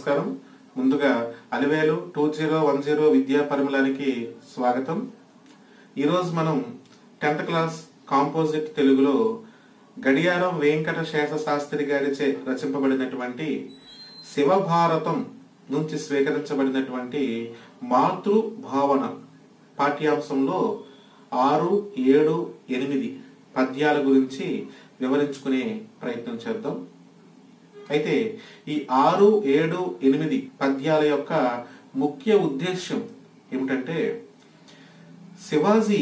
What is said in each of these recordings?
నమస్కారం. ముందుగా అలివేలు 2010 విద్యా పరిమళానికి స్వాగతం. ఈరోజు మనం 10th క్లాస్ కాంపోజిట్ తెలుగులో గడియారం వెంకట శేష శాస్త్రి గారిచే రచింపబడినటువంటి శివభారతం నుంచి స్వీకరించబడినటువంటి మాతృభావన పాఠ్యాంశంలో 6, 7, 8 పద్యాల గురించి వివరించుకునే ప్రయత్నం చేద్దాం. అయితే ఈ 6, 7, 8 పద్యాల యొక్క ముఖ్య ఉద్దేశ్యం ఏమిటంటే, శివాజీ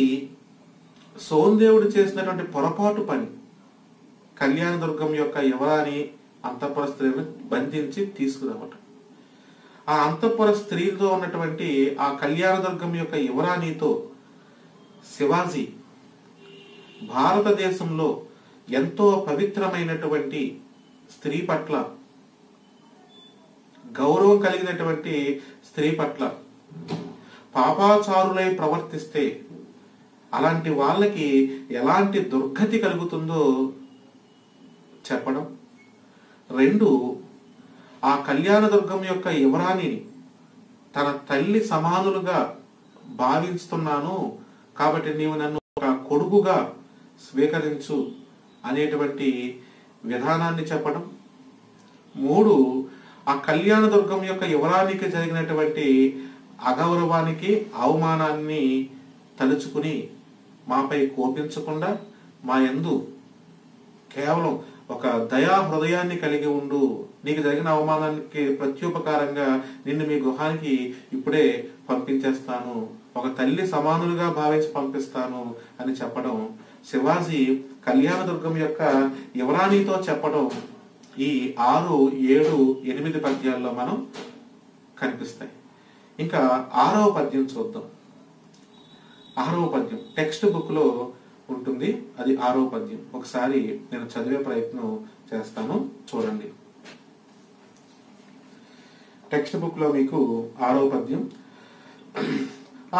సోందేవుడు చేసినటువంటి పొరపాటు పని, కళ్యాణదుర్గం యొక్క యువరాణి అంతఃపుర స్త్రీని బంధించి తీసుకురావటం. ఆ అంతఃపుర స్త్రీతో ఉన్నటువంటి ఆ కళ్యాణదుర్గం యొక్క యువరాణితో శివాజీ భారతదేశంలో ఎంతో పవిత్రమైనటువంటి స్త్రీ పట్ల, గౌరవం కలిగినటువంటి స్త్రీ పట్ల పాపాచారులై ప్రవర్తిస్తే అలాంటి వాళ్ళకి ఎలాంటి దుర్గతి కలుగుతుందో చెప్పడం. 2, ఆ కళ్యాణదుర్గం యొక్క యువరాణిని తన తల్లి సమానులుగా భావిస్తున్నాను కాబట్టి నీవు నన్ను ఒక కొడుకుగా స్వీకరించు అనేటువంటి విధానాన్ని చెప్పడం. 3, ఆ కళ్యాణదుర్గం యొక్క యువరానికి జరిగినటువంటి అగౌరవానికి, అవమానాన్ని తలుచుకుని మాపై కోపించకుండా మా యందు కేవలం ఒక దయా హృదయాన్ని కలిగి ఉండు, నీకు జరిగిన అవమానానికి ప్రత్యుపకారంగా నిన్ను మీ గృహానికి ఇప్పుడే పంపించేస్తాను, ఒక తల్లి సమానులుగా భావించి పంపిస్తాను అని చెప్పడం శివాజీ కళ్యాణదుర్గం యొక్క యువరాణితో చెప్పడం ఈ 6, 7, 8 పద్యాల్లో మనం కనిపిస్తాయి. ఇంకా 6వ పద్యం చూద్దాం. 6వ పద్యం టెక్స్ట్ బుక్ లో ఉంటుంది, అది 6వ పద్యం. ఒకసారి నేను చదివే ప్రయత్నం చేస్తాను, చూడండి. టెక్స్ట్ బుక్ లో మీకు 6వ పద్యం.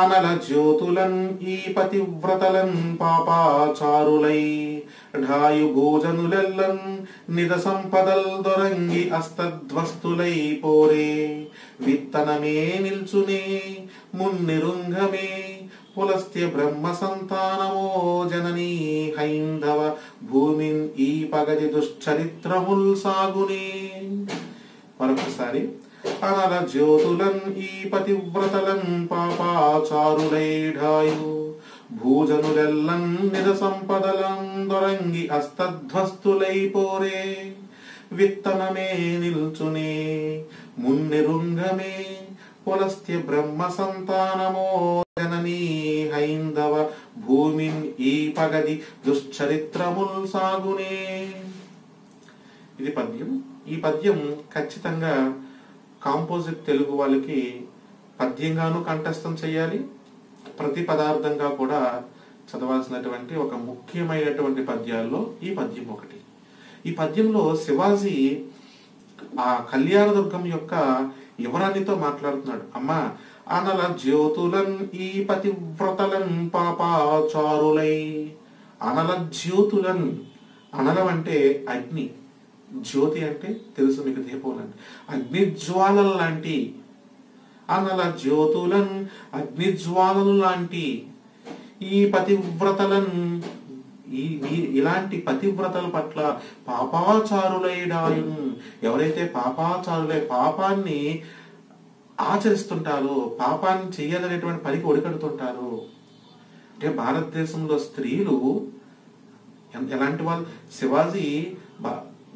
అనల జ్యోతులన్ ఈ పతివ్రతలన్ పాపాచారులై ఢాయు భోజనులెల్లన్ నిద సంపదల్ దొరంగి అస్తద్వస్తులై పోరే విత్తనమే నిల్చునే మున్నిరుంగమే పులస్త్య బ్రహ్మ సంతానమో జననీ హైందవ భూమిన్ ఈ పగది దుశ్చరిత్రముల్ సాగునే. మరొకసారి. అనల జ్యోతులన్ ఈ పతివ్రతలన్ పాపాచారులై ఢాయు భూజనులెల్లన్ నిద సంపదలన్ దొరంగి అస్తధ్వస్తులై పోరే విత్తనమే నిల్చునే మున్నిరుంగమే పులస్త్య బ్రహ్మ సంతానమో జననీ హైందవ భూమిన్ ఈ పగది దుశ్చరిత్రముల్ సాగునే. ఇది పద్యం. ఈ పద్యం ఖచ్చితంగా కాంపోజిట్ తెలుగు వాళ్ళకి పద్యంగాను కంఠస్థం చేయాలి, ప్రతి పదార్థంగా కూడా చదవాల్సినటువంటి ఒక ముఖ్యమైనటువంటి పద్యాల్లో ఈ పద్యం ఒకటి. ఈ పద్యంలో శివాజీ ఆ కళ్యాణదుర్గం యొక్క యువరాణితో మాట్లాడుతున్నాడు. అమ్మా, అనల జ్యోతులన్ ఈ పతివ్రతలన్ పాపాచారులై. అనల జ్యోతులన్, అనలం అంటే అగ్ని, జ్యోతి అంటే తెలుసు మీకు, దీపం లాంటి, అగ్ని జ్వాలలు లాంటి. అనల జ్యోతులన్ అగ్నిజ్వాలలు లాంటి ఈ పతివ్రతలన్, ఇలాంటి పతివ్రతల పట్ల పాపాచారులైడాయున్, ఎవరైతే పాపాచారులై పాపాన్ని ఆచరిస్తుంటారో, పాపాన్ని చెయ్యాలనేటువంటి పనికి ఒడికడుతుంటారో, అంటే భారతదేశంలో స్త్రీలు ఎలాంటి వాళ్ళు. శివాజీ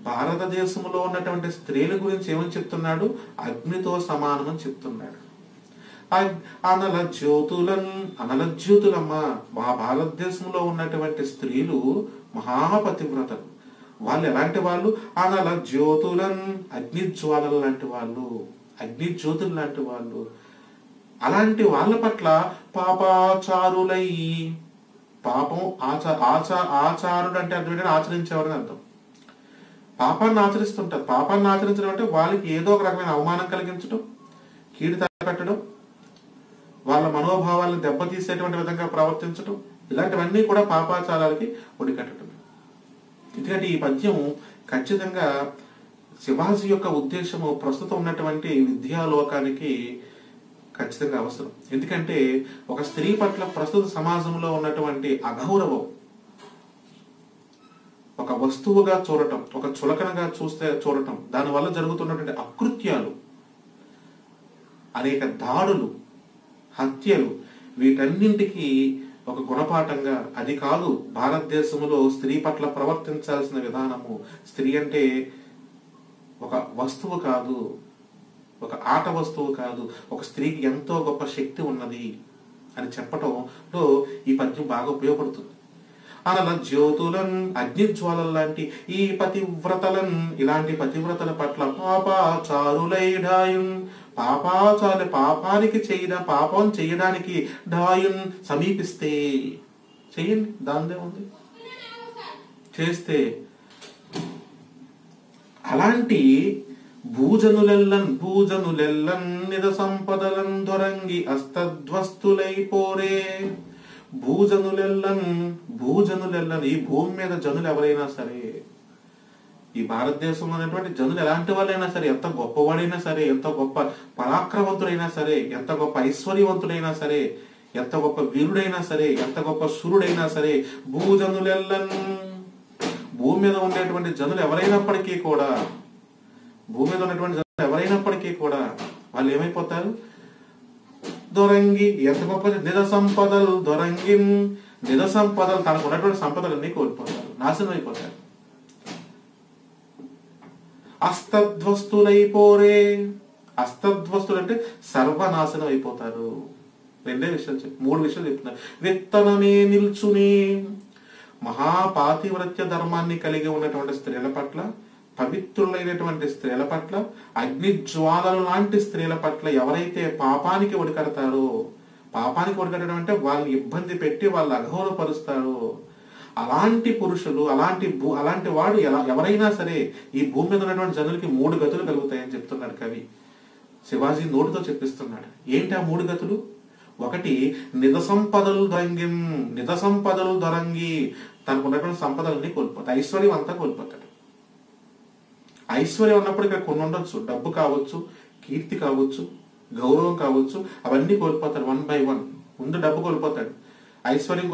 భారతదేశంలో ఉన్నటువంటి స్త్రీల గురించి ఏమని చెప్తున్నాడు? అగ్నితో సమానమని చెప్తున్నాడు. అనల జ్యోతులన్, అనల జ్యోతులమ్మ, మా భారతదేశంలో ఉన్నటువంటి స్త్రీలు మహాపతివ్రతలు. వాళ్ళు ఎలాంటి వాళ్ళు? అనల జ్యోతులన్, అగ్నిజ్వాలలు లాంటి వాళ్ళు, అగ్ని జ్యోతులు లాంటి వాళ్ళు. అలాంటి వాళ్ళ పట్ల పాపాచారులై, పాపం ఆచారుడు అంటే అర్థం ఏంటంటే ఆచరించేవాడని అర్థం. పాపాన్ని ఆచరిస్తుంటారు. పాపాన్ని ఆచరించడం అంటే వాళ్ళకి ఏదో ఒక రకమైన అవమానం కలిగించడం, కీడు తలపెట్టడం, వాళ్ళ మనోభావాలను దెబ్బతీసేటువంటి విధంగా ప్రవర్తించడం, ఇలాంటివన్నీ కూడా పాపాచారాలకి ఒడికట్టడం. ఎందుకంటే ఈ పద్యం ఖచ్చితంగా శివాజీ యొక్క ఉద్దేశము ప్రస్తుతం ఉన్నటువంటి విద్యాలోకానికి ఖచ్చితంగా అవసరం. ఎందుకంటే ఒక స్త్రీ పట్ల ప్రస్తుత సమాజంలో ఉన్నటువంటి అగౌరవం, ఒక వస్తువుగా చూడటం, ఒక చులకనగా చూడటం, దానివల్ల జరుగుతున్నటువంటి అకృత్యాలు, అనేక దాడులు, హత్యలు, వీటన్నింటికి ఒక గుణపాఠంగా అది కాదు భారతదేశంలో స్త్రీ పట్ల ప్రవర్తించాల్సిన విధానము. స్త్రీ అంటే ఒక వస్తువు కాదు, ఒక ఆట వస్తువు కాదు, ఒక స్త్రీకి ఎంతో గొప్ప శక్తి ఉన్నది అని చెప్పటంలో ఈ పద్యం బాగా ఉపయోగపడుతుంది. అనల జ్యోతులన్ అగ్నిజ్వాలల్ లాంటి ఈ పతివ్రతలన్, ఇలాంటి పతివ్రతల పట్ల పాపాచారులైడాయున్, పాపానికి పాపం చేయడానికి డాయున్ సమీపిస్తే, చెయ్యండి, దానిదే ఉంది, చేస్తే అలాంటి భూజనులెల్లన్ నిద సంపదలన్ దొరంగి అస్తద్వస్తులైపోరే. భూజనులెల్లన్ ఈ భూమి మీద జనులు ఎవరైనా సరే, ఈ భారతదేశంలో ఉన్నటువంటి జనులు ఎలాంటి వాళ్ళైనా సరే, ఎంత గొప్పవాడైనా సరే, ఎంత గొప్ప పరాక్రమవంతుడైనా సరే, ఎంత గొప్ప ఐశ్వర్యవంతుడైనా సరే, ఎంత గొప్ప వీరుడైనా సరే, ఎంత గొప్ప సురుడైనా సరే, భూజనులెల్లన్, భూమి మీద ఉండేటువంటి జనులు ఎవరైనప్పటికీ కూడా, భూమి మీద ఉన్నటువంటి జనులు ఎవరైనప్పటికీ కూడా వాళ్ళు ఏమైపోతారు? దొరంగి, ఎంత గొప్ప నిజ సంపదలు దొరంగిన్, నిజ సంపదలు, తనకు ఉన్నటువంటి సంపదలన్నీ కోల్పోతారు, నాశనం అయిపోతారు. అస్తద్వస్తులైపోరే, అస్తద్వస్తులు అంటే సర్వనాశనం అయిపోతారు. రెండే విషయాలు మూడు విషయాలు చెప్తున్నారు. విత్తనమే నిల్చుని, మహాపాతివ్రత్య ధర్మాన్ని కలిగి ఉన్నటువంటి స్త్రీల పట్ల, పవిత్రులైనటువంటి స్త్రీల పట్ల, అగ్నిజ్వాలలు లాంటి స్త్రీల పట్ల ఎవరైతే పాపానికి ఒడికడతారో, పాపానికి ఒడికట్టడం అంటే వాళ్ళని ఇబ్బంది పెట్టి వాళ్ళు అఘోరపరుస్తారో, అలాంటి పురుషులు, అలాంటి వాడు ఎవరైనా సరే ఈ భూమి మీద ఉన్నటువంటి జనులకి 3 గతులు కలుగుతాయని చెప్తున్నాడు కవి. శివాజీ నోటితో చెప్పిస్తున్నాడు. ఏంటి ఆ 3 గతులు? ఒకటి, నిజ సంపదలు దొరంగి, తనకు ఉన్నటువంటి సంపదలన్నీ కోల్పోతాయి, ఐశ్వర్యం అంతా కోల్పోతాడు. ఐశ్వర్యం ఉన్నప్పుడు ఇక్కడ కొన్ని ఉండొచ్చు, డబ్బు కావచ్చు, కీర్తి కావచ్చు, గౌరవం కావచ్చు, అవన్నీ కోల్పోతాడు 1 by 1. ముందు డబ్బు కోల్పోతాడు, ఐశ్వర్యం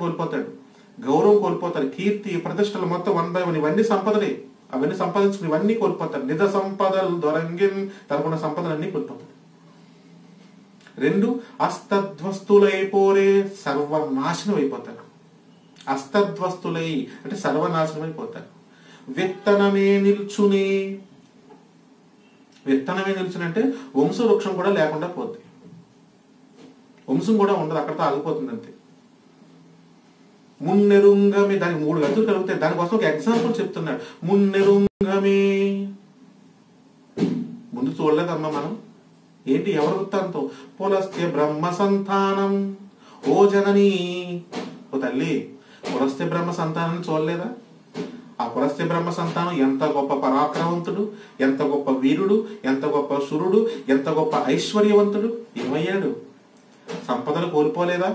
కోల్పోతాడు, గౌరవం కోల్పోతాడు, కీర్తి ప్రతిష్టలు మొత్తం 1 by 1, ఇవన్నీ సంపదలే. అవన్నీ సంపాదించుకుని ఇవన్నీ కోల్పోతాడు. నిజ సంపదలు దొరంగిన్, తనకున్న సంపదలన్నీ కోల్పోతాడు. 2, అస్తద్వస్తులైపోరే, సర్వనాశనం అయిపోతాడు. అస్తద్వస్తులై అంటే సర్వనాశనం అయిపోతాడు. విత్తనమే నిల్చుని అంటే వంశవృక్షం కూడా లేకుండా పోద్ది, వంశం కూడా ఉండదు, అక్కడతో ఆగిపోతుంది అంతే. మున్నెరుంగమి, దానికి 3 గతులు కలుగుతాయి. దానికోసం ఒక ఎగ్జాంపుల్ చెప్తున్నాడు. మున్నెరుంగమి, ముందు చూడలేదమ్మా మనం. ఏంటి, ఎవరు వృత్తాంతం? పులస్త్య బ్రహ్మ సంతానం, ఓ జనని, ఓ తల్లి, పులస్త్య బ్రహ్మ సంతానం చూడలేదా? ఆ పులస్త్య బ్రహ్మ సంతానం ఎంత గొప్ప పరాక్రమవంతుడు, ఎంత గొప్ప వీరుడు, ఎంత గొప్ప సురుడు, ఎంత గొప్ప ఐశ్వర్యవంతుడు. ఏమయ్యాడు? సంపదలు కోల్పోలేదా?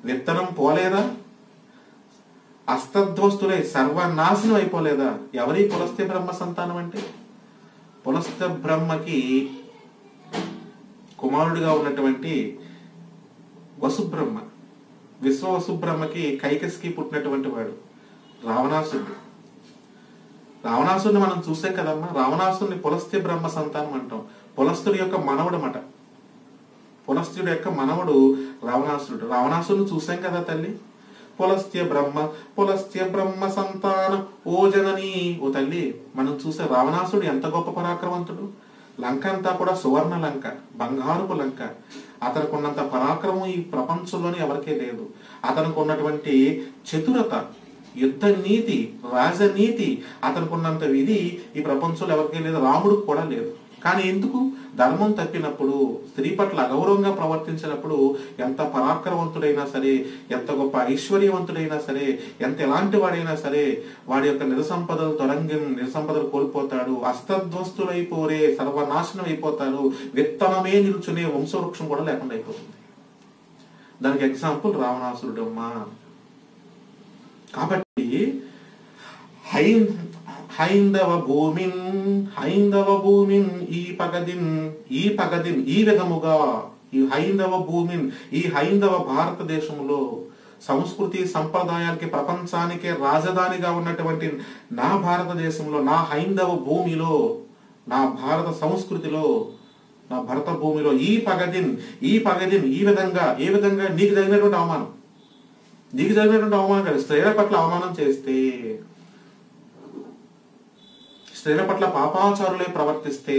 విత్తనం పోలేదా? అస్తద్వస్తులై సర్వనాశనం అయిపోలేదా? ఎవరి పులస్త్య బ్రహ్మ సంతానం అంటే? పులస్త్య బ్రహ్మకి కుమారుడిగా ఉన్నటువంటి వసుబ్రహ్మ, విశ్వ వసుబ్రహ్మకి కైకస్కి పుట్టినటువంటి వాడు రావణాసురుడు. రావణాసురుని మనం చూసాం కదమ్మా. రావణాసురుని పులస్త్య బ్రహ్మ సంతానం అంటాం. పులస్తుడి యొక్క మనవడు అన్నమాట. పులస్త్యుడి యొక్క మనవడు రావణాసురుడు. రావణాసురుని చూసాం కదా తల్లి. పులస్త్య బ్రహ్మ సంతానం ఓ జనని, ఓ తల్లి, మనం చూసే రావణాసురుడు ఎంత గొప్ప పరాక్రమవంతుడు. లంక అంతా కూడా సువర్ణ లంక, బంగారుపు లంక. అతనికి ఉన్నంత పరాక్రమం ఈ ప్రపంచంలోనే ఎవరికే లేదు. అతనికి ఉన్నటువంటి చతురత, యుద్ధ నీతి, రాజనీతి, అతనికి ఉన్నంత విధి ఈ ప్రపంచంలో ఎవరికే లేదు, రాముడికి కూడా లేదు. కానీ ఎందుకు? ధర్మం తప్పినప్పుడు, స్త్రీ పట్ల అగౌరవంగా ప్రవర్తించినప్పుడు ఎంత పరాక్రమవంతుడైనా సరే, ఎంత గొప్ప ఐశ్వర్యవంతుడైనా సరే, ఎంత ఎలాంటి వాడైనా సరే వాడి యొక్క నిజసంపదలు నిజసంపదలు కోల్పోతాడు. అస్తద్వస్తులైపోరే, సర్వనాశనం అయిపోతారు. విత్తనమే నిల్చునే వంశవృక్షం కూడా లేకుండా అయిపోతుంది. దానికి ఎగ్జాంపుల్ రావణాసురుడమ్మా. కాబట్టి హైందవ భూమిన్ హైందవ భూమిన్ ఈ పగదిన్ ఈ విధముగా ఈ హైందవ భూమిన్ ఈ హైందవ భారతదేశంలో సంస్కృతి సంప్రదాయాలకి ప్రపంచానికే రాజధానిగా ఉన్నటువంటి నా భారతదేశంలో, నా హైందవ భూమిలో, నా భారత సంస్కృతిలో, నా భరత భూమిలో ఈ పగదిన్ ఈ విధంగా ఏ విధంగా నీకు జరిగినటువంటి అవమానం కాదు, స్త్రీల పట్ల అవమానం చేస్తే, స్త్రీల పట్ల పాపాచారులే ప్రవర్తిస్తే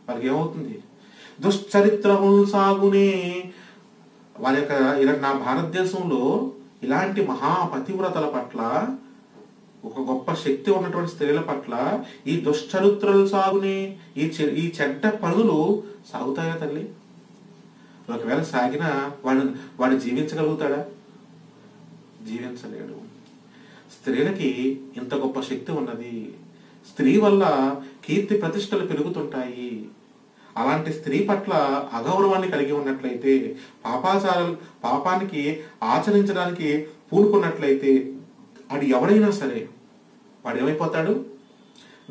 వారికి ఏమవుతుంది? దుశ్చరిత్రములు సాగునే. వాళ్ళ యొక్క నా భారతదేశంలో ఇలాంటి మహాపతివ్రతల పట్ల, ఒక గొప్ప శక్తి ఉన్నటువంటి స్త్రీల పట్ల ఈ దుశ్చరిత్రలు సాగునే, ఈ చెడ్డ పనులు సాగుతాయా తల్లి? ఒకవేళ సాగినా వాడు జీవించగలుగుతాడా? జీవించలేడు. స్త్రీలకి ఇంత గొప్ప శక్తి ఉన్నది. స్త్రీ వల్ల కీర్తి ప్రతిష్టలు పెరుగుతుంటాయి. అలాంటి స్త్రీ పట్ల అగౌరవాన్ని కలిగి ఉన్నట్లయితే, పాపానికి ఆచరించడానికి పూనుకున్నట్లయితే, అది ఎవడైనా సరే వాడు ఏమైపోతాడు?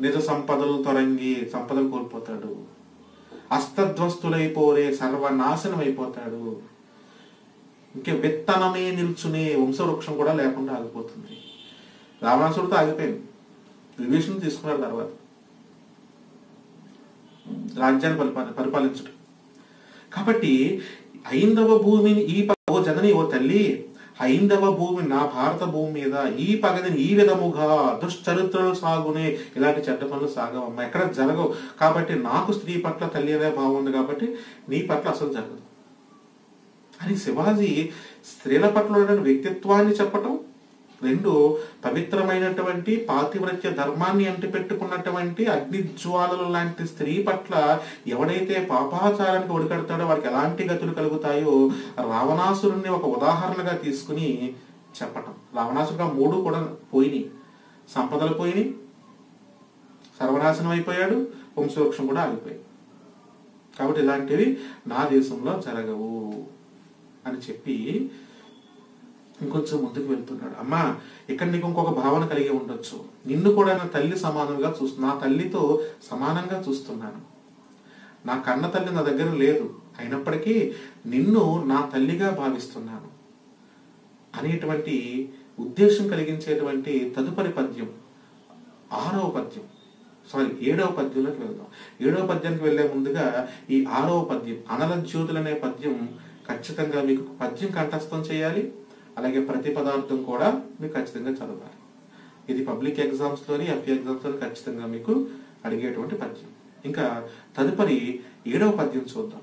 నిజ సంపదలు తొరంగి సంపదలు కోల్పోతాడు. అస్తధ్వస్తులైపోరే సర్వనాశనం అయిపోతాడు. ఇంకే విత్తనమే నిల్చునే వంశవృక్షం కూడా లేకుండా ఆగిపోతుంది. రావణాసుడితో ఆగిపోయింది. విభీషణుడు తీసుకున్నాడు తర్వాత రాజ్యాన్ని పరిపాలించడం. కాబట్టి హైందవ భూమిని ఓ జనని, ఓ తల్లి, హైందవ భూమి నా భారత భూమి మీద ఈ పగదిని ఈ విధముగా దుశ్చరిత్రలు సాగునే, ఇలాంటి చెడ్డ పనులు సాగవమ్మా, ఎక్కడ జరగవు. కాబట్టి నాకు స్త్రీ పట్ల తల్లి అనే భావం ఉంది, కాబట్టి నీ పట్ల అసలు జరగదు అని శివాజీ స్త్రీల పట్ల ఉన్న వ్యక్తిత్వాన్ని చెప్పటం. రెండు, పవిత్రమైనటువంటి పాతివ్రత్య ధర్మాన్ని అంటిపెట్టుకున్నటువంటి అగ్నిజ్వాలలు లాంటి స్త్రీ పట్ల ఎవడైతే పాపాచారానికి ఒడికడతాడో వాడికి ఎలాంటి గతులు కలుగుతాయో రావణాసురుణ్ణి ఒక ఉదాహరణగా తీసుకుని చెప్పటం. రావణాసురుగా 3 కూడా పోయినాయి. సంపదలు పోయినాయి, సర్వనాశనం అయిపోయాడు, వంశవృక్షం కూడా ఆగిపోయాయి. కాబట్టి ఇలాంటివి నా దేశంలో జరగవు అని చెప్పి ఇంకొంచెం ముందుకు వెళ్తున్నాడు. అమ్మా, ఇక్కడ నీకు ఇంకొక భావన కలిగి ఉండొచ్చు. నిన్ను కూడా నా తల్లి సమానంగా నా తల్లితో సమానంగా చూస్తున్నాను. నా కన్న తల్లి నా దగ్గర లేదు, అయినప్పటికీ నిన్ను నా తల్లిగా భావిస్తున్నాను అనేటువంటి ఉద్దేశం కలిగించేటువంటి తదుపరి పద్యం 6వ పద్యం, 7వ పద్యంలోకి వెళ్దాం. 7వ పద్యానికి వెళ్లే ముందుగా ఈ 6వ పద్యం అనల జ్యోతులు అనే పద్యం ఖచ్చితంగా మీకు పద్యం కంఠస్థం చేయాలి. అలాగే ప్రతి పదార్థం కూడా మీకు ఖచ్చితంగా చదవాలి. ఇది పబ్లిక్ ఎగ్జామ్స్ లోని, ఎఫ్ఏ ఎగ్జామ్స్ లోని ఖచ్చితంగా మీకు అడిగేటువంటి పద్యం. ఇంకా తదుపరి 7వ పద్యం చూద్దాం.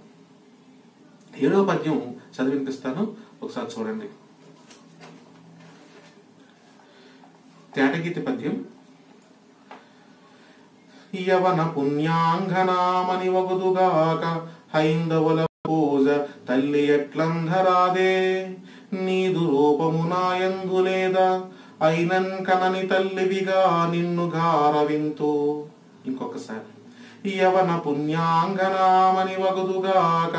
7వ పద్యం చదివినిపిస్తాను, ఒకసారి చూడండి. తేటగీతి పద్యం. యవన పుణ్యాంగనామని వగుదుగాక హైందవుల పూజ తల్లి ఎట్లంధరాదే, నీదు రూపము నాయందు లేదా అయినన్ కనని తల్లివిగా నిన్ను గారవింతు. ఇంకొకసారి. యవన పుణ్యాంగనామని వగుదుగాక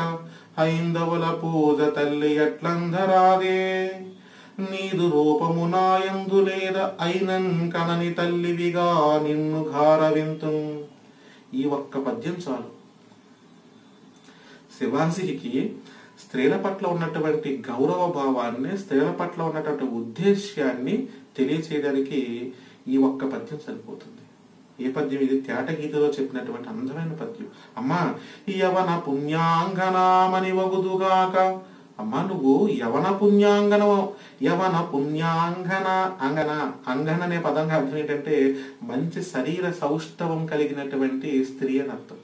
హైందవుల పూజ తల్లి ఎట్లంధరాదే, నీదు రూపము నాయందు లేదా అయినన్ కనని తల్లివిగా నిన్ను గారవింతు. ఈ ఒక్క పద్యం చాలు శివాజీకి స్త్రీల పట్ల ఉన్నటువంటి గౌరవ భావాన్ని, స్త్రీల పట్ల ఉన్నటువంటి ఉద్దేశ్యాన్ని తెలియచేయడానికి ఈ ఒక్క పద్యం సరిపోతుంది. ఏ పద్యం ఇది? తేటగీతలో చెప్పినటువంటి అందమైన పద్యం. అమ్మా, యవన పుణ్యాంగనామని వగుదుగాక. అమ్మా, నువ్వు యవన పుణ్యాంగన అంగన అనే పదంగా అర్థం ఏంటంటే మంచి శరీర సౌష్ఠవం కలిగినటువంటి స్త్రీ అని అర్థం.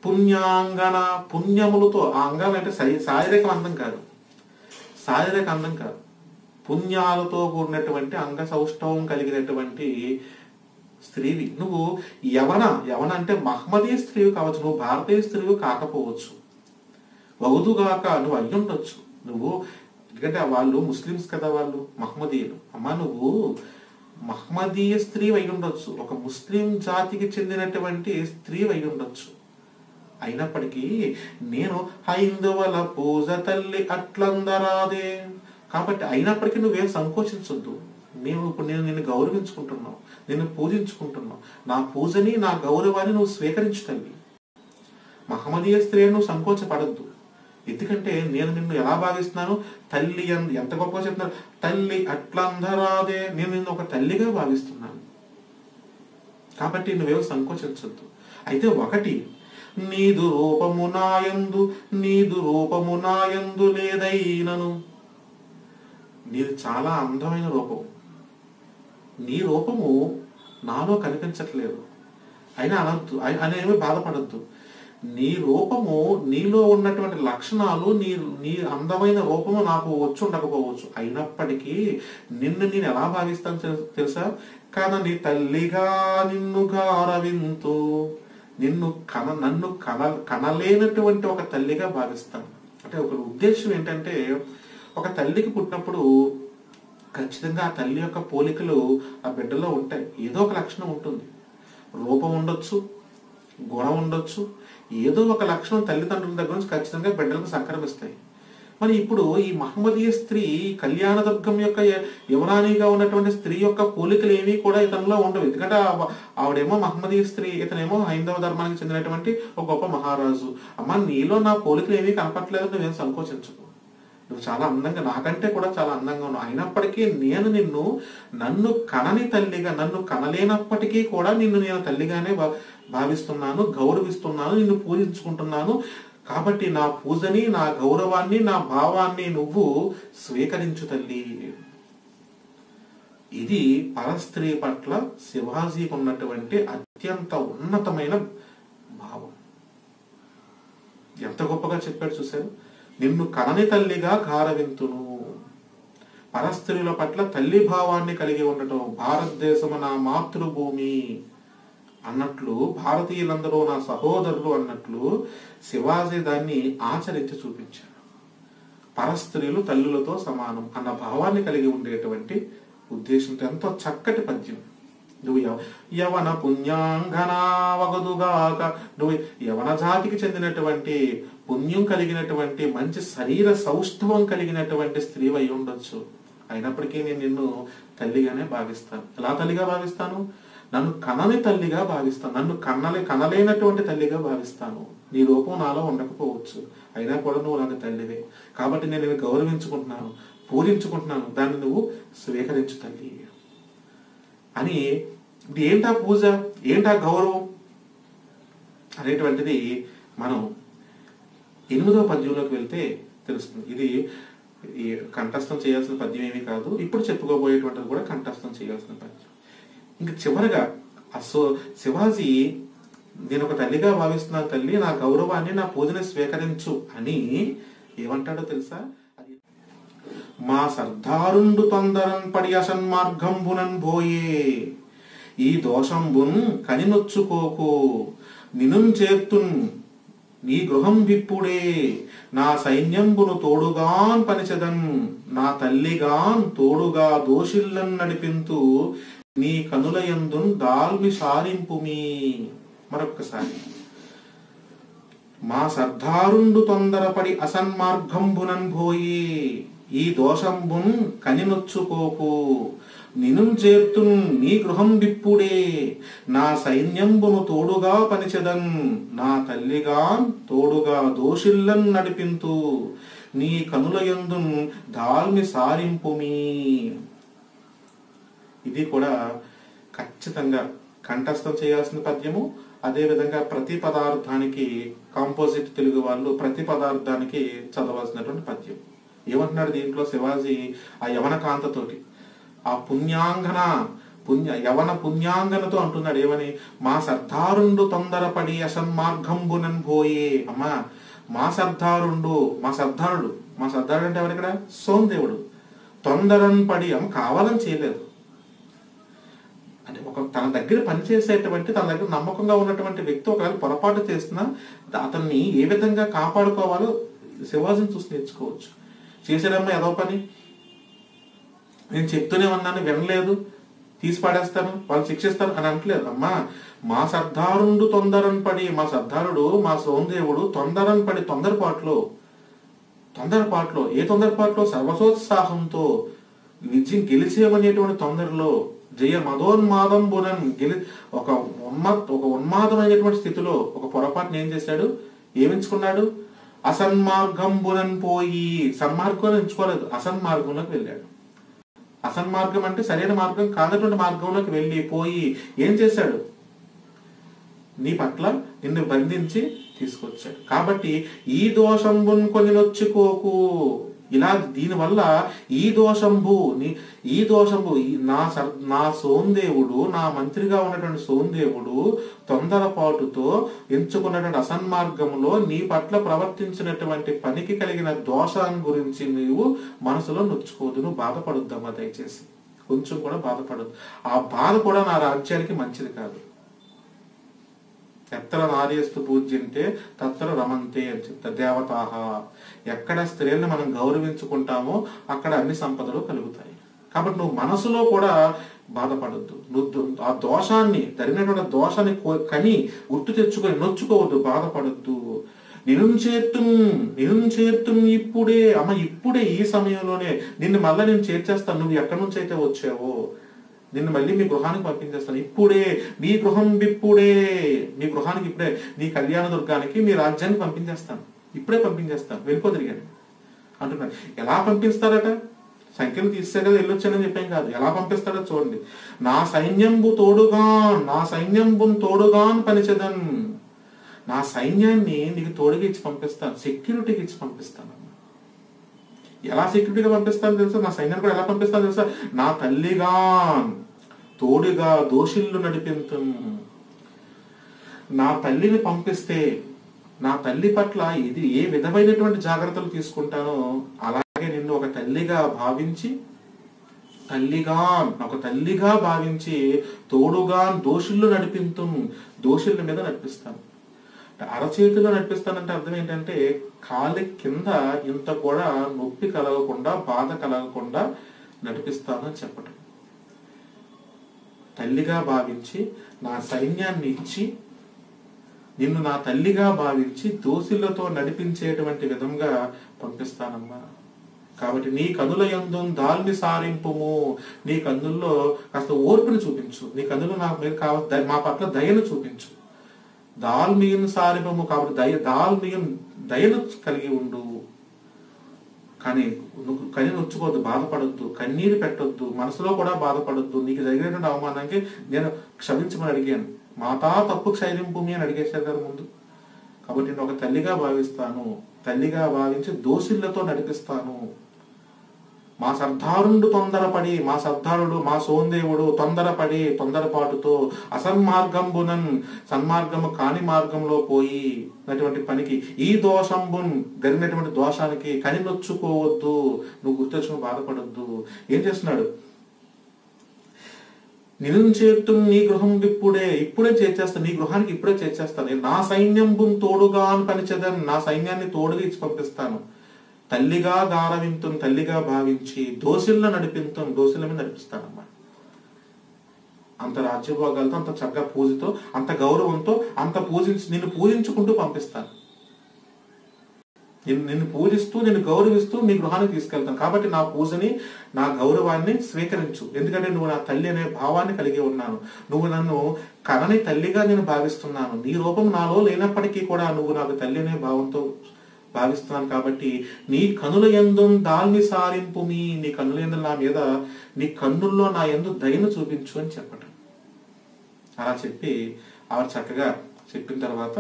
పుణ్యాంగన, పుణ్యములతో, ఆ అంగం అంటే శారీరక అందం కాదు, పుణ్యాలతో కూడినటువంటి అంగ సౌష్ఠవం కలిగినటువంటి స్త్రీవి నువ్వు. యవన అంటే మహమ్మదీయ స్త్రీవి కావచ్చు, నువ్వు భారతీయ స్త్రీవి కాకపోవచ్చు. వగుదుగాక, నువ్వు అయ్యుండొచ్చు. నువ్వు ఎందుకంటే వాళ్ళు ముస్లిమ్స్ కదా, వాళ్ళు మహమ్మదీయులు. అమ్మా, నువ్వు మహమ్మదీయ స్త్రీ అయి ఉండొచ్చు, ఒక ముస్లిం జాతికి చెందినటువంటి స్త్రీ అయి ఉండొచ్చు. అయినప్పటికీ నేను హైందవుల పూజ తల్లి అట్లందరాదే. కాబట్టి అయినప్పటికీ నువ్వేం సంకోచించొద్దు. నేను నిన్ను గౌరవించుకుంటున్నావు, నిన్ను పూజించుకుంటున్నావు. నా పూజని నా గౌరవాన్ని నువ్వు స్వీకరించు తల్లి. మహమ్మదీయ స్త్రీ నువ్వు సంకోచపడద్దు. ఎందుకంటే నేను నిన్ను ఎలా భావిస్తున్నాను, తల్లి ఎంత గొప్పగా చెప్తున్నారు, తల్లి అట్లందరాదే, నేను నిన్ను ఒక తల్లిగా భావిస్తున్నాను. కాబట్టి నువ్వేమో సంకోచించద్దు. అయితే ఒకటి, నీదు రూపము నాయందు లేదైనను. నీది చాలా అందమైన రూపం, నీ రూపము నాలో కనిపించట్లేదు అయినా అనద్దు, అనేవి బాధపడద్దు. నీ రూపము, నీలో ఉన్నటువంటి లక్షణాలు, నీ అందమైన రూపము నాకు వచ్చి ఉండకపోవచ్చు. అయినప్పటికీ నిన్ను నేను ఎలా భావిస్తాను తెలుసా, కనని తల్లిగా నిన్ను గారవింతు. నన్ను కనలేనటువంటి ఒక తల్లిగా భావిస్తాను. అంటే ఒక ఉద్దేశం ఏంటంటే, ఒక తల్లికి పుట్టినప్పుడు ఖచ్చితంగా ఆ తల్లి యొక్క పోలికలు ఆ బిడ్డలో ఉంటాయి. ఏదో ఒక లక్షణం ఉంటుంది. రూపం ఉండొచ్చు, గుణం ఉండొచ్చు, ఏదో ఒక లక్షణం తల్లిదండ్రుల దగ్గర నుంచి ఖచ్చితంగా బిడ్డలకు సంక్రమిస్తాయి. మరి ఇప్పుడు ఈ మహమ్మదీయ స్త్రీ, కళ్యాణదుర్గం యొక్క యువరాణిగా ఉన్నటువంటి స్త్రీ యొక్క పోలికలు ఏమీ కూడా ఇతనిలో ఉండవు. ఎందుకంటే ఆవిడేమో మహమ్మదీయ స్త్రీ, ఇతనేమో హైందవ ధర్మానికి చెందినటువంటి ఒక గొప్ప మహారాజు. అమ్మ, నీలో నా పోలికలు ఏమీ కనపట్లేదు, నువ్వేం సంకోచించకు. నువ్వు చాలా అందంగా, నాకంటే కూడా చాలా అందంగా ఉన్నావు. అయినప్పటికీ నేను నన్ను కనని తల్లిగా, నన్ను కనలేనప్పటికీ కూడా నేను తల్లిగానే భావిస్తున్నాను, గౌరవిస్తున్నాను, నిన్ను పూజించుకుంటున్నాను. కాబట్టి నా పూజని, నా గౌరవాన్ని, నా భావాన్ని నువ్వు స్వీకరించు తల్లి. ఇది పరస్త్రీ పట్ల శివాజీకి ఉన్నటువంటి అత్యంత ఉన్నతమైన భావం. ఎంత గొప్పగా చెప్పాడు చూశారు. నిన్ను కనని తల్లిగా గారవింతును. పరస్త్రీల పట్ల తల్లి భావాన్ని కలిగి ఉండటం. భారతదేశము నా మాతృభూమి అన్నట్లు, భారతీయులందరూ నా సహోదరులు అన్నట్లు శివాజీ దాన్ని ఆచరించి చూపించాడు. పరస్త్రీలు తల్లులతో సమానం అన్న భావాన్ని కలిగి ఉండేటువంటి ఉద్దేశంతో ఎంతో చక్కటి పద్యం. నువ్వు యవన పుణ్యాంగనావగదుగాక, నువ్వు యవన జాతికి చెందినటువంటి పుణ్యం కలిగినటువంటి మంచి శరీర సౌష్ఠవం కలిగినటువంటి స్త్రీ అయి ఉండొచ్చు. అయినప్పటికీ నేను నిన్ను తల్లిగానే భావిస్తాను. ఎలా తల్లిగా భావిస్తాను? నన్ను కనని తల్లిగా భావిస్తాను, నన్ను కనలేనటువంటి తల్లిగా భావిస్తాను. నీ రూపం నాలో ఉండకపోవచ్చు, అయినా కూడా నువ్వు నాకు తల్లివే. కాబట్టి నేను నిన్ను గౌరవించుకుంటున్నాను, పూజించుకుంటున్నాను, దాన్ని నువ్వు స్వీకరించు తల్లి అని. ఏంటా పూజ, ఏంటా గౌరవం అనేటువంటిది మనం 8వ పద్యంలోకి వెళ్తే తెలుస్తుంది. ఇది కంఠస్థం చేయాల్సిన పద్యం ఏమీ కాదు, ఇప్పుడు చెప్పుకోబోయేటువంటిది కూడా కంఠస్థం చేయాల్సిన పద్యం. ఇంకా చివరగా శివాజీ, నేను ఒక తల్లిగా భావిస్తున్నాను తల్లి, నా గౌరవాన్ని, నా పూజని స్వీకరించు అని ఏమంటాడో తెలుసా? మా సర్దారుండు తొందరన్ పడి అసన్మార్గంబునన్ పోయే, ఈ దోషంబున్ కనినొచ్చుకోకు, నినుం చేర్తున్ నీ గృహం విప్పుడే, నా సైన్యంబును తోడుగాన్ పనిచెదన్, నా తల్లిగాన్ తోడుగా దోషిల్లన్ నడిపింతు, నీ కనులయందున్ దాల్మి సారింపుమి. మరొక్కసారి, మా సర్దారుండు తొందరపడి అసన్మార్గంబునన్ పోయి, ఈ దోషంబున్ కనినొచ్చుకోకు, నిను చేర్తున్ నీ గృహం విప్పుడే, నా సైన్యంబును తోడుగా పనిచెదన్, నా తల్లిగాన్ తోడుగా దోషిల్లన్ నడిపింతు, నీ కనులయందున్ దాల్మి సారింపుమి. ఇది కూడా ఖచ్చితంగా కంఠస్థం చేయాల్సిన పద్యము. అదేవిధంగా ప్రతి పదార్థానికి కాంపోజిట్ తెలుగు వాళ్ళు ప్రతి పదార్థానికి చదవాల్సినటువంటి పద్యం. ఏమంటున్నాడు దీంట్లో శివాజీ? ఆ యవన కాంతతోటి, ఆ యవన పుణ్యాంగనతో అంటున్నాడు ఏమని? మా సర్దారుండు తొందరపడి అసన్మార్గంబునన్ పోయే. అమ్మా, మా సర్దారుడు అంటే ఎవరిక్కడ? సోమదేవుడు. తొందరన్ పడి, అమ్మ కావాలని చేయలేదు, అంటే తన దగ్గర పనిచేసేటువంటి, తన దగ్గర నమ్మకంగా ఉన్నటువంటి వ్యక్తి ఒకవేళ పొరపాటు చేసినా అతన్ని ఏ విధంగా కాపాడుకోవాలో శివాజీని చూసి నేర్చుకోవచ్చు. చేసేదమ్మా ఏదో పని, నేను చెప్తూనే ఉన్నాను, వినలేదు, తీసి పాడేస్తాను, వాళ్ళు శిక్షిస్తారు అని అంటలేదు. అమ్మా, మా సర్దారుండు తొందరన్ పడి, మా సర్దారుడు, మా సోమదేవుడు తొందరన్ పడి, తొందరపాట్లో, ఏ తొందరపాట్లో? సర్వసోత్సాహంతో విజయం గెలిచేమనేటువంటి తొందరలో జయ మదోన్మాదంబునన్ ఒక ఉన్మాదమైనటువంటి స్థితిలో ఒక పొరపాటును ఏం చేశాడు, ఏమించుకున్నాడు, అసన్మార్గంబునన్ పోయి, సన్మార్గం ఎంచుకోలేదు, అసన్మార్గంలోకి వెళ్ళాడు. అసన్మార్గం అంటే సరైన మార్గం కానటువంటి మార్గంలోకి వెళ్ళి పోయి ఏం చేశాడు, నీ పట్ల నిన్ను బంధించి తీసుకొచ్చాడు. కాబట్టి ఈ దోషంబున్ కొని నొచ్చుకోకు, ఇలా దీనివల్ల ఈ దోషంబు నా సోందేవుడు, నా మంత్రిగా ఉన్నటువంటి సోందేవుడు తొందరపాటుతో ఎంచుకున్నటువంటి అసన్మార్గంలో నీ పట్ల ప్రవర్తించినటువంటి పనికి కలిగిన దోషం గురించి నీవు మనసులో నొచ్చుకోదు, నువ్వు బాధపడొద్దమ్మా, దయచేసి కొంచెం కూడా బాధపడదు. ఆ బాధ కూడా నా రాజ్యానికి మంచిది కాదు. ఎత్ర నార్యస్తు పూజ్యంతే తత్ర రమంతే అని చెప్తారు దేవతాహ. ఎక్కడ స్త్రీలను మనం గౌరవించుకుంటామో అక్కడ అన్ని సంపదలు కలుగుతాయి. కాబట్టి నువ్వు మనసులో కూడా బాధపడద్దు, నువ్వు ఆ దోషాన్ని జరిగినటువంటి దోషాన్ని కని గుర్తు తెచ్చుకొని నొచ్చుకోవద్దు, బాధపడద్దు. నిన్ను చేర్తుం ఇప్పుడే, అమ్మ ఇప్పుడే ఈ సమయంలోనే నిన్ను మళ్ళా నేను చేర్చేస్తాను, నువ్వు ఎక్కడి నుంచి అయితే వచ్చావో నిన్ను మళ్ళీ మీ గృహానికి పంపించేస్తాను. ఇప్పుడే మీ గృహం ఇప్పుడే, మీ గృహానికి ఇప్పుడే, నీ కళ్యాణ దుర్గానికి మీ రాజ్యానికి పంపించేస్తాను, ఇప్పుడే పంపించేస్తాను, వెళ్ళిపోదిరిగాను అంటున్నాడు. ఎలా పంపిస్తారట, సంఖ్యలు తీస్తే కదా వెళ్ళొచ్చానని చెప్పాం కాదు, ఎలా పంపిస్తాడో చూడండి. నా సైన్యంబు తోడుగాన్ పనిచేదన్, నా సైన్యాన్ని నీకు తోడుగా ఇచ్చి పంపిస్తాను, సెక్యూరిటీకి ఇచ్చి పంపిస్తాను. ఎలా సెక్యూరిటీగా పంపిస్తాను తెలుసా, నా సైన్యాన్ని కూడా ఎలా పంపిస్తాను తెలుసా, నా తల్లిగా తోడుగా దోషిల్లు నడిపించు. నా తల్లిని పంపిస్తే నా తల్లి పట్ల ఇది ఏ విధమైనటువంటి జాగ్రత్తలు తీసుకుంటానో అలాగే నిన్ను ఒక తల్లిగా భావించి తోడుగా దోషుల్లో నడిపించు, దోషుల మీద నడిపిస్తాను. అరచేతిలో నడిపిస్తానంటే అర్థం ఏంటంటే కాలి కింద ఇంత కూడా నొప్పి కలగకుండా బాధ కలగకుండా నడిపిస్తాను అని చెప్పటం. తల్లిగా భావించి నా సైన్యాన్ని ఇచ్చి నిన్ను నా తల్లిగా భావించి దోషులతో నడిపించేటువంటి విధంగా పంపిస్తానమ్మా. కాబట్టి నీ కనుల యందు దాల్ని సారింపుము, నీ కన్నుల్లో కాస్త ఓర్పుని చూపించు, నీ కన్నులు నా మీద కావాలి మా పట్ల దయను చూపించు. దాల్మీయన్ సారిపము, కాబట్టి దయను కలిగి ఉండు. కానీ నొచ్చుకోవద్దు, బాధపడొద్దు, కన్నీరు పెట్టొద్దు, మనసులో కూడా బాధపడొద్దు. నీకు జరిగినటువంటి అవమానానికి నేను క్షమించమని అడిగాను, మాతా తప్పు క్షైరింపుమి అని అడిగేశారు కదా ముందు. కాబట్టి నేను ఒక తల్లిగా భావిస్తాను, తల్లిగా భావించి దోషులతో నడిపిస్తాను. మా సర్దారుడు మా సోందేవుడు తొందరపాటుతో అసన్మార్గంబునన్, సన్మార్గము కాని మార్గంలో పోయి నటువంటి పనికి ఈ దోషంబున్, జరిగినటువంటి దోషానికి కనినొచ్చుకోవద్దు, నువ్వు గుర్తొచ్చుకుని బాధపడొద్దు. ఏం చేస్తున్నాడు, నిన్ను చేర్తు నీ గృహం ఇప్పుడే చేర్చేస్తాను, నీ గృహానికి ఇప్పుడే చేర్చేస్తాను. నా సైన్యంబున్ తోడుగా అని పనిచేద్దాను, నా సైన్యాన్ని తోడుగా ఇచ్చి పంపిస్తాను. తల్లిగా గారవింతుం, తల్లిగా భావించి దోషుల్లో నడిపింతుం, దోషుల మీద నడిపిస్తానమ్మా. అంత రాజ్యభోగాలతో, అంత చక్కగా పూజతో, అంత గౌరవంతో, అంత నిన్ను పూజించుకుంటూ పంపిస్తాను. నిన్ను పూజిస్తూ నిన్ను గౌరవిస్తూ నీ గృహానికి తీసుకెళ్తాను. కాబట్టి నా పూజని నా గౌరవాన్ని స్వీకరించు. ఎందుకంటే నువ్వు నా తల్లి అనే భావాన్ని కలిగి ఉన్నాను, నువ్వు నన్ను కనని తల్లిగా నేను భావిస్తున్నాను. నీ రూపం నాలో లేనప్పటికీ కూడా నువ్వు నాకు తల్లి అనే భావంతో భావిస్తున్నాను. కాబట్టి నీ కనుల యందు దాల్ని సారింపుమి, నీ కన్నుల యందు నా మీద, నీ కన్నుల్లో నా యందు దయను చూపించు అని చెప్పటం. అలా చెప్పి ఆవిడ చక్కగా చెప్పిన తర్వాత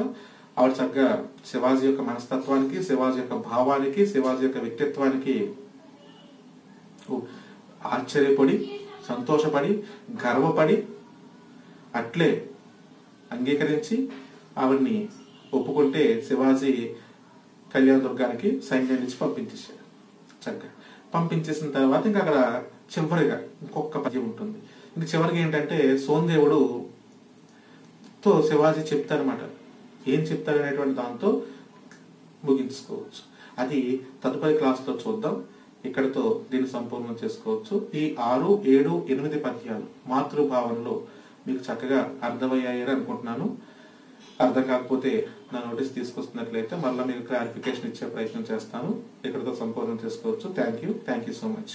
ఆవిడ చక్కగా శివాజీ యొక్క మనస్తత్వానికి, శివాజీ యొక్క భావానికి, శివాజీ యొక్క వ్యక్తిత్వానికి ఆశ్చర్యపడి, సంతోషపడి, గర్వపడి అట్లే అంగీకరించి ఆవిడ్ని ఒప్పుకుంటే శివాజీ కళ్యాణ దుర్గానికి సైన్యాన్ని ఇచ్చి పంపించేశాడు. చక్కగా పంపించేసిన తర్వాత ఇంకా అక్కడ చివరిగా ఇంకొక పద్యం ఉంటుంది. ఇంక చివరికి ఏంటంటే సోందేవుడు తో శివాజీ చెప్తారన్నమాట. ఏం చెప్తారనేటువంటి దాంతో ముగించుకోవచ్చు. అది తదుపరి క్లాస్లో చూద్దాం. ఇక్కడతో దీన్ని సంపూర్ణం చేసుకోవచ్చు. ఈ 6, 7, 8 పద్యాలు మాతృభావంలో మీకు చక్కగా అర్థమయ్యాయని అనుకుంటున్నాను. అర్థం కాకపోతే నా నోటీస్ తీసుకొస్తున్నట్లయితే మళ్ళీ మీకు క్లారిఫికేషన్ ఇచ్చే ప్రయత్నం చేస్తాను. ఇక్కడతో సంపూర్ణం చేసుకోవచ్చు. Thank you so much.